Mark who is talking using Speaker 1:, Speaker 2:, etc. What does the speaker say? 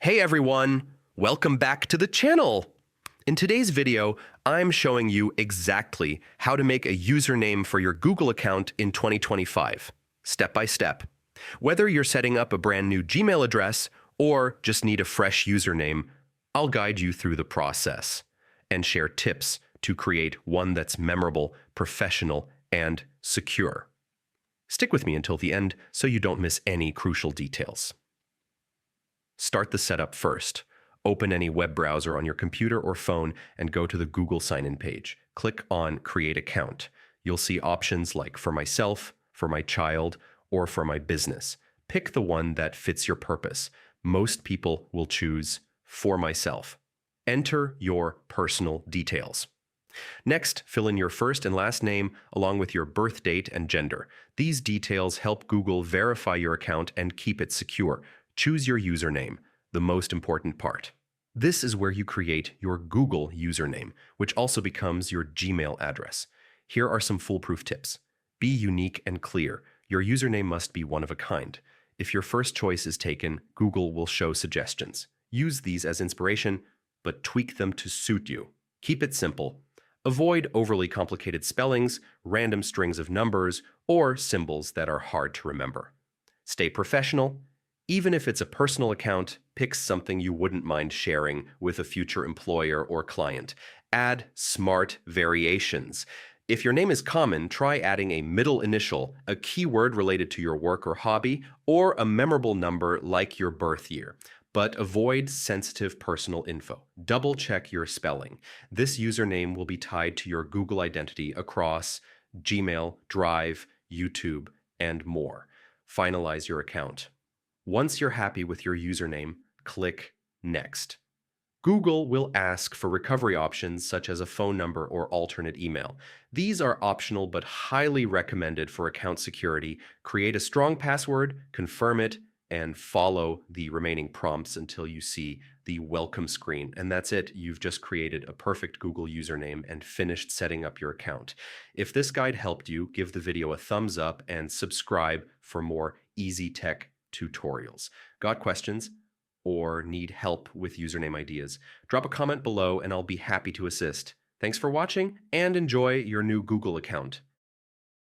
Speaker 1: Hey everyone, welcome back to the channel. In today's video, I'm showing you exactly how to make a username for your Google account in 2025, step by step. Whether you're setting up a brand new Gmail address or just need a fresh username, I'll guide you through the process and share tips to create one that's memorable, professional, and secure. Stick with me until the end so you don't miss any crucial details. Start the setup first. Open any web browser on your computer or phone and go to the Google sign-in page. Click on Create Account. You'll see options like for myself, for my child, or for my business. Pick the one that fits your purpose. Most people will choose for myself. Enter your personal details. Next, fill in your first and last name along with your birth date and gender. These details help Google verify your account and keep it secure. Choose your username, the most important part. This is where you create your Google username, which also becomes your Gmail address. Here are some foolproof tips. Be unique and clear. Your username must be one of a kind. If your first choice is taken, Google will show suggestions. Use these as inspiration, but tweak them to suit you. Keep it simple. Avoid overly complicated spellings, random strings of numbers, or symbols that are hard to remember. Stay professional. Even if it's a personal account, pick something you wouldn't mind sharing with a future employer or client. Add smart variations. If your name is common, try adding a middle initial, a keyword related to your work or hobby, or a memorable number like your birth year. But avoid sensitive personal info. Double-check your spelling. This username will be tied to your Google identity across Gmail, Drive, YouTube, and more. Finalize your account. Once you're happy with your username, click Next. Google will ask for recovery options such as a phone number or alternate email. These are optional but highly recommended for account security. Create a strong password, confirm it, and follow the remaining prompts until you see the welcome screen. And that's it. You've just created a perfect Google username and finished setting up your account. If this guide helped you, give the video a thumbs up and subscribe for more easy tech tutorials. Got questions or need help with username ideas? Drop a comment below and I'll be happy to assist. Thanks for watching and enjoy your new Google account.